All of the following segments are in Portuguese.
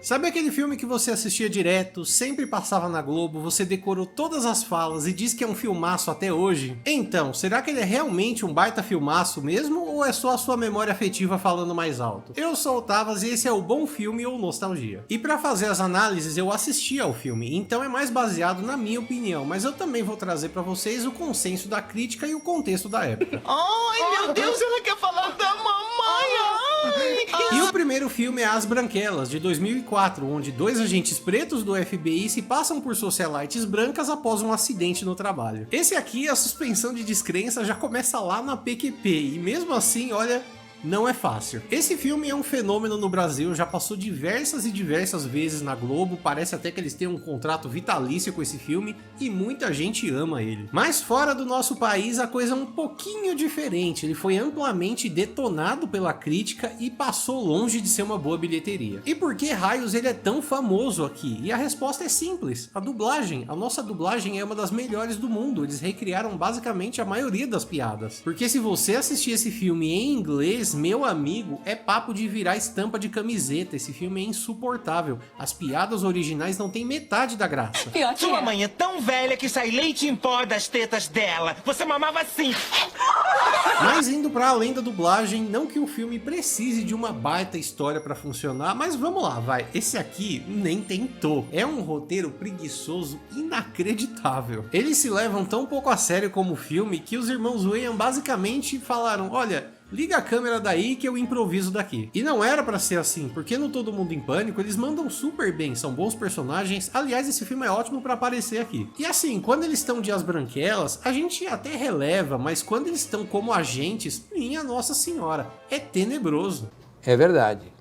Sabe aquele filme que você assistia direto, sempre passava na Globo, você decorou todas as falas e diz que é um filmaço até hoje? Então, será que ele é realmente um baita filmaço mesmo, ou é só a sua memória afetiva falando mais alto? Eu sou o Tavas e esse é o Bom Filme ou Nostalgia. E pra fazer as análises eu assisti ao filme, então é mais baseado na minha opinião, mas eu também vou trazer pra vocês o consenso da crítica e o contexto da época. Ai, meu Deus, ela quer falar da mamãe! Ai. E o primeiro filme é As Branquelas, de 2004, onde dois agentes pretos do FBI se passam por socialites brancas após um acidente no trabalho. Esse aqui, a suspensão de descrença já começa lá na PQP, e mesmo assim, olha, não é fácil. Esse filme é um fenômeno no Brasil, já passou diversas e diversas vezes na Globo, parece até que eles têm um contrato vitalício com esse filme e muita gente ama ele. Mas fora do nosso país a coisa é um pouquinho diferente, ele foi amplamente detonado pela crítica e passou longe de ser uma boa bilheteria. E por que raios ele é tão famoso aqui? E a resposta é simples, a dublagem. A nossa dublagem é uma das melhores do mundo, eles recriaram basicamente a maioria das piadas. Porque se você assistir esse filme em inglês, meu amigo, é papo de virar estampa de camiseta. Esse filme é insuportável. As piadas originais não tem metade da graça. Pior que Sua é. mãe é tão velha que sai leite em pó das tetas dela. Você mamava assim. Mas indo pra além da dublagem, não que o filme precise de uma baita história pra funcionar, mas vamos lá, vai. Esse aqui nem tentou. É um roteiro preguiçoso inacreditável. Eles se levam tão pouco a sério como filme que os irmãos Wayans basicamente falaram, olha, liga a câmera daí que eu improviso daqui. E não era pra ser assim, porque no Todo Mundo em Pânico eles mandam super bem, são bons personagens. Aliás, esse filme é ótimo pra aparecer aqui. E assim, quando eles estão de As Branquelas, a gente até releva, mas quando eles estão como agentes, minha Nossa Senhora, é tenebroso. É verdade.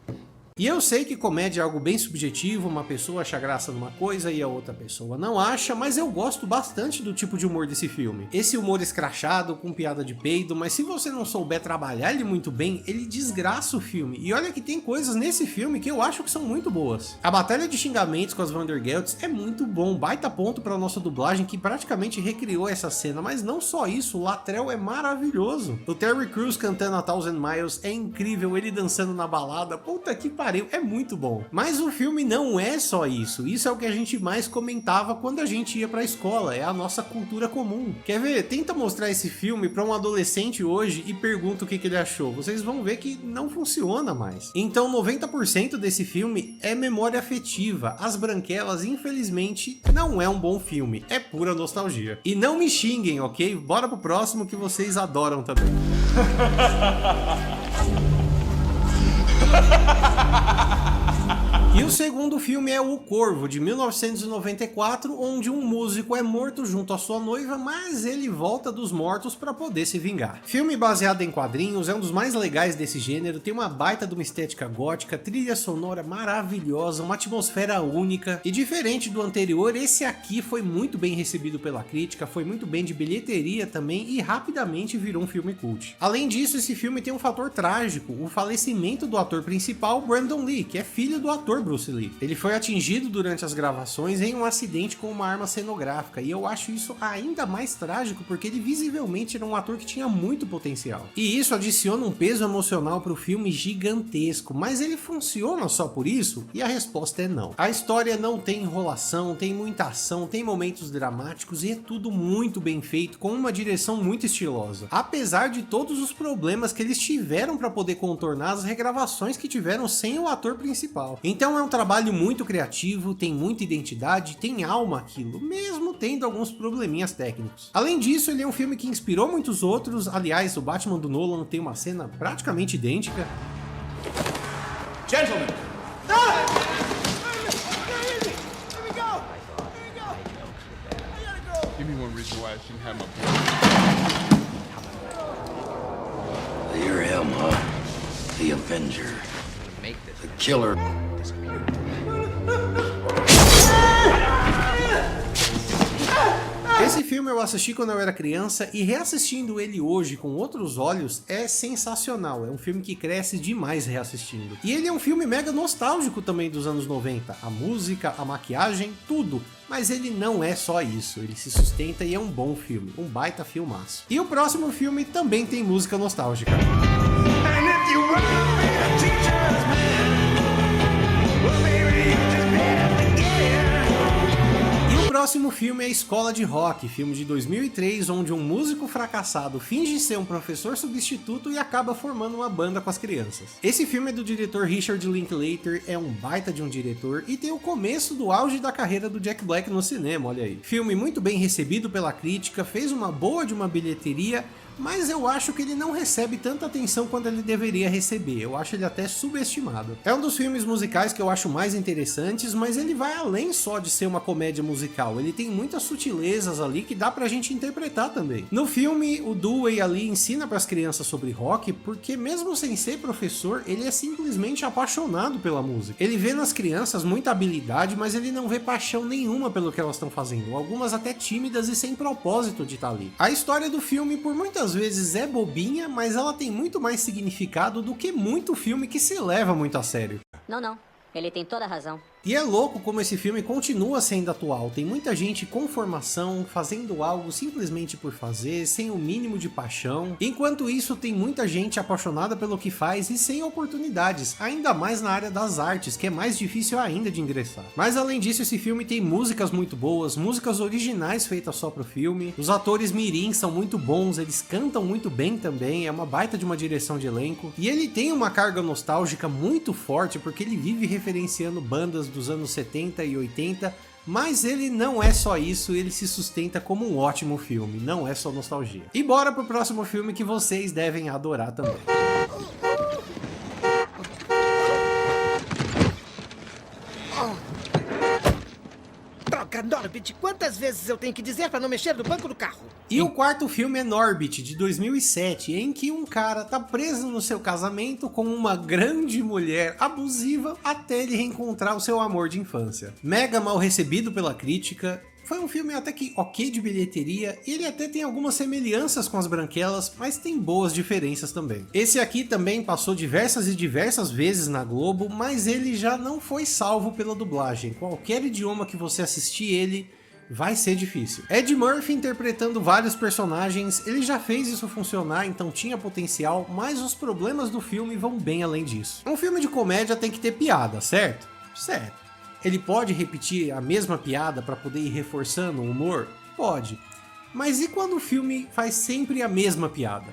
E eu sei que comédia é algo bem subjetivo, uma pessoa acha graça numa coisa e a outra pessoa não acha, mas eu gosto bastante do tipo de humor desse filme. Esse humor escrachado, com piada de peido, mas se você não souber trabalhar ele muito bem, ele desgraça o filme. E olha que tem coisas nesse filme que eu acho que são muito boas. A batalha de xingamentos com as Vandergelts é muito bom, baita ponto pra nossa dublagem que praticamente recriou essa cena, mas não só isso, o Latrell é maravilhoso. O Terry Crews cantando A Thousand Miles é incrível, ele dançando na balada, puta que pariu, é muito bom. Mas o filme não é só isso, isso é o que a gente mais comentava quando a gente ia pra escola, é a nossa cultura comum. Quer ver? Tenta mostrar esse filme pra um adolescente hoje e pergunta o que ele achou, vocês vão ver que não funciona mais. Então 90% desse filme é memória afetiva, As Branquelas infelizmente não é um bom filme, é pura nostalgia. E não me xinguem, ok? Bora pro próximo que vocês adoram também. E o segundo filme é O Corvo, de 1994, onde um músico é morto junto à sua noiva, mas ele volta dos mortos para poder se vingar. Filme baseado em quadrinhos, é um dos mais legais desse gênero, tem uma baita de uma estética gótica, trilha sonora maravilhosa, uma atmosfera única, e diferente do anterior, esse aqui foi muito bem recebido pela crítica, foi muito bem de bilheteria também, e rapidamente virou um filme cult. Além disso, esse filme tem um fator trágico, o falecimento do ator principal, Brandon Lee, que é filho do ator Bruce Lee. Ele foi atingido durante as gravações em um acidente com uma arma cenográfica, e eu acho isso ainda mais trágico porque ele visivelmente era um ator que tinha muito potencial. E isso adiciona um peso emocional para o filme gigantesco, mas ele funciona só por isso? E a resposta é não. A história não tem enrolação, tem muita ação, tem momentos dramáticos e é tudo muito bem feito, com uma direção muito estilosa. Apesar de todos os problemas que eles tiveram para poder contornar as regravações que tiveram sem o ator principal. Então é um trabalho muito criativo, tem muita identidade, tem alma aquilo, mesmo tendo alguns probleminhas técnicos. Além disso, ele é um filme que inspirou muitos outros, aliás, o Batman do Nolan tem uma cena praticamente idêntica. Gentlemen! Give me one reason why I shouldn't have my You're him, huh? The Avenger. The killer. Esse filme eu assisti quando eu era criança e reassistindo ele hoje com outros olhos é sensacional, é um filme que cresce demais reassistindo. E ele é um filme mega nostálgico também dos anos 90, a música, a maquiagem, tudo. Mas ele não é só isso, ele se sustenta e é um bom filme, um baita filmaço. E o próximo filme também tem música nostálgica. And if you wanna be a teacher's man, well, baby, próximo filme é Escola de Rock, filme de 2003, onde um músico fracassado finge ser um professor substituto e acaba formando uma banda com as crianças. Esse filme é do diretor Richard Linklater, é um baita de um diretor e tem o começo do auge da carreira do Jack Black no cinema, olha aí. Filme muito bem recebido pela crítica, fez uma boa de uma bilheteria, mas eu acho que ele não recebe tanta atenção quanto ele deveria receber, eu acho ele até subestimado. É um dos filmes musicais que eu acho mais interessantes, mas ele vai além só de ser uma comédia musical, ele tem muitas sutilezas ali que dá pra gente interpretar também. No filme, o Dewey ali ensina pras crianças sobre rock, porque mesmo sem ser professor, ele é simplesmente apaixonado pela música. Ele vê nas crianças muita habilidade, mas ele não vê paixão nenhuma pelo que elas estão fazendo, algumas até tímidas e sem propósito de estar ali. A história do filme, por muitas vezes é bobinha, mas ela tem muito mais significado do que muito filme que se leva muito a sério. Não, ele tem toda a razão. E é louco como esse filme continua sendo atual, tem muita gente com formação, fazendo algo simplesmente por fazer, sem o mínimo de paixão, enquanto isso tem muita gente apaixonada pelo que faz e sem oportunidades, ainda mais na área das artes, que é mais difícil ainda de ingressar. Mas além disso, esse filme tem músicas muito boas, músicas originais feitas só pro filme, os atores mirins são muito bons, eles cantam muito bem também, é uma baita de uma direção de elenco, e ele tem uma carga nostálgica muito forte, porque ele vive referenciando bandas dos anos 70 e 80, mas ele não é só isso, ele se sustenta como um ótimo filme, não é só nostalgia. E bora pro próximo filme que vocês devem adorar também. Norbit, quantas vezes eu tenho que dizer pra não mexer no banco do carro? E o quarto filme é Norbit, de 2007, em que um cara tá preso no seu casamento com uma grande mulher abusiva até ele reencontrar o seu amor de infância. Mega mal recebido pela crítica, foi um filme até que ok de bilheteria, e ele até tem algumas semelhanças com As Branquelas, mas tem boas diferenças também. Esse aqui também passou diversas e diversas vezes na Globo, mas ele já não foi salvo pela dublagem. Qualquer idioma que você assistir ele, vai ser difícil. Ed Murphy interpretando vários personagens, ele já fez isso funcionar, então tinha potencial, mas os problemas do filme vão bem além disso. Um filme de comédia tem que ter piada, certo? Certo. Ele pode repetir a mesma piada para poder ir reforçando o humor? Pode. Mas e quando o filme faz sempre a mesma piada?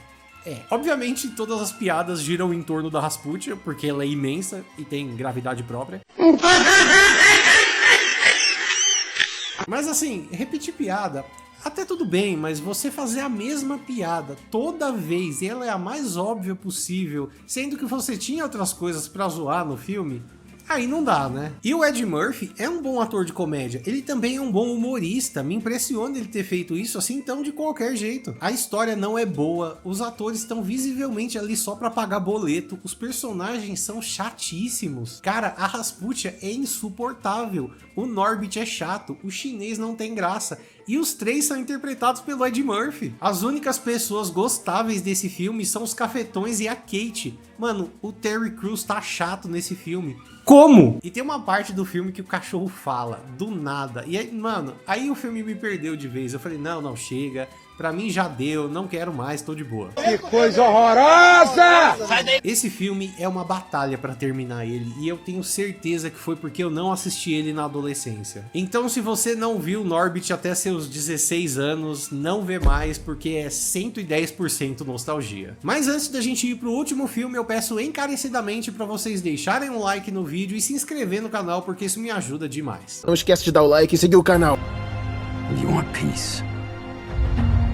Obviamente todas as piadas giram em torno da Rasputia, porque ela é imensa e tem gravidade própria. Mas assim, repetir piada, até tudo bem, mas você fazer a mesma piada toda vez, e ela é a mais óbvia possível, sendo que você tinha outras coisas pra zoar no filme, aí não dá, né? E o Ed Murphy é um bom ator de comédia, ele também é um bom humorista, me impressiona ele ter feito isso assim tão de qualquer jeito. A história não é boa, os atores estão visivelmente ali só pra pagar boleto, os personagens são chatíssimos. Cara, a Rasputia é insuportável, o Norbit é chato, o chinês não tem graça, e os três são interpretados pelo Ed Murphy. As únicas pessoas gostáveis desse filme são os cafetões e a Kate. Mano, o Terry Crews tá chato nesse filme. Como? E tem uma parte do filme que o cachorro fala, do nada. E aí, mano, aí o filme me perdeu de vez. Eu falei, não, chega. Pra mim já deu, não quero mais, tô de boa. Que coisa horrorosa! Esse filme é uma batalha pra terminar ele, e eu tenho certeza que foi porque eu não assisti ele na adolescência. Então se você não viu Norbit até seus 16 anos, não vê mais, porque é 110% nostalgia. Mas antes da gente ir pro último filme, eu peço encarecidamente pra vocês deixarem um like no vídeo e se inscrever no canal, porque isso me ajuda demais. Não esquece de dar o like e seguir o canal. You want peace?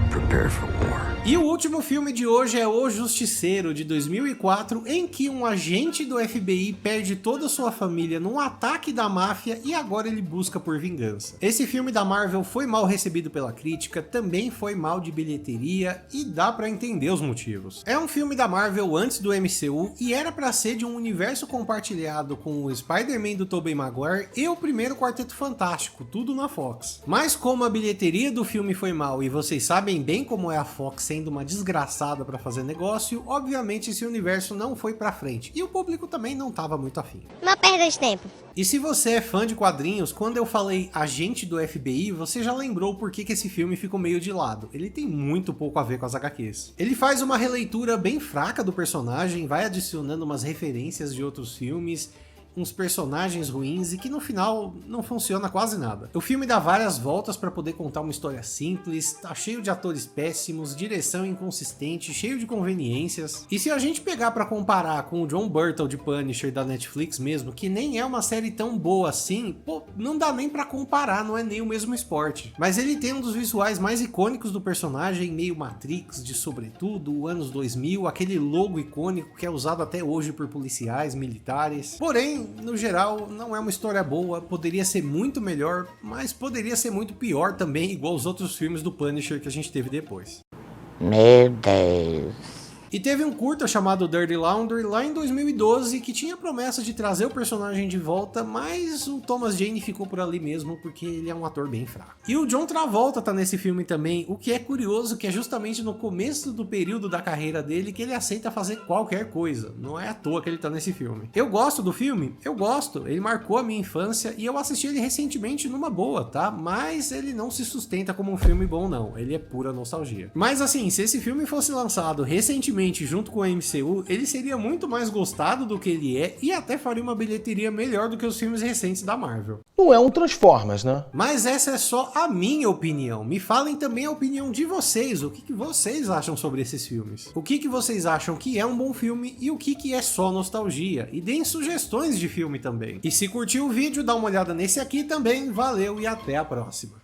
Prepare for war. E o último filme de hoje é O Justiceiro, de 2004, em que um agente do FBI perde toda a sua família num ataque da máfia e agora ele busca por vingança. Esse filme da Marvel foi mal recebido pela crítica, também foi mal de bilheteria e dá pra entender os motivos. É um filme da Marvel antes do MCU e era pra ser de um universo compartilhado com o Spider-Man do Tobey Maguire e o primeiro Quarteto Fantástico, tudo na Fox. Mas como a bilheteria do filme foi mal e vocês sabem bem como é a Fox sendo uma desgraçada para fazer negócio, obviamente esse universo não foi pra frente, e o público também não tava muito afim. Uma perda de tempo. E se você é fã de quadrinhos, quando eu falei agente do FBI, você já lembrou por que esse filme ficou meio de lado. Ele tem muito pouco a ver com as HQs. Ele faz uma releitura bem fraca do personagem, vai adicionando umas referências de outros filmes, uns personagens ruins e que no final não funciona quase nada. O filme dá várias voltas para poder contar uma história simples, tá cheio de atores péssimos, direção inconsistente, cheio de conveniências. E se a gente pegar para comparar com o Jon Bernthal de Punisher da Netflix mesmo, que nem é uma série tão boa assim, pô, não dá nem para comparar, não é nem o mesmo esporte. Mas ele tem um dos visuais mais icônicos do personagem, meio Matrix, de sobretudo, anos 2000, aquele logo icônico que é usado até hoje por policiais, militares. Porém, no geral, não é uma história boa, poderia ser muito melhor, mas poderia ser muito pior também, igual os outros filmes do Punisher que a gente teve depois. Meu Deus. E teve um curta chamado Dirty Laundry lá em 2012 que tinha promessa de trazer o personagem de volta, mas o Thomas Jane ficou por ali mesmo porque ele é um ator bem fraco. E o John Travolta tá nesse filme também, o que é curioso que é justamente no começo do período da carreira dele que ele aceita fazer qualquer coisa, não é à toa que ele tá nesse filme. Eu gosto do filme? Eu gosto, ele marcou a minha infância e eu assisti ele recentemente numa boa, tá? Mas ele não se sustenta como um filme bom não, ele é pura nostalgia. Mas assim, se esse filme fosse lançado recentemente junto com a MCU, ele seria muito mais gostado do que ele é e até faria uma bilheteria melhor do que os filmes recentes da Marvel. Não é um Transformers, né? Mas essa é só a minha opinião. Me falem também a opinião de vocês. O que vocês acham sobre esses filmes? O que vocês acham que é um bom filme e o que é só nostalgia? E deem sugestões de filme também. E se curtiu o vídeo, dá uma olhada nesse aqui também. Valeu e até a próxima.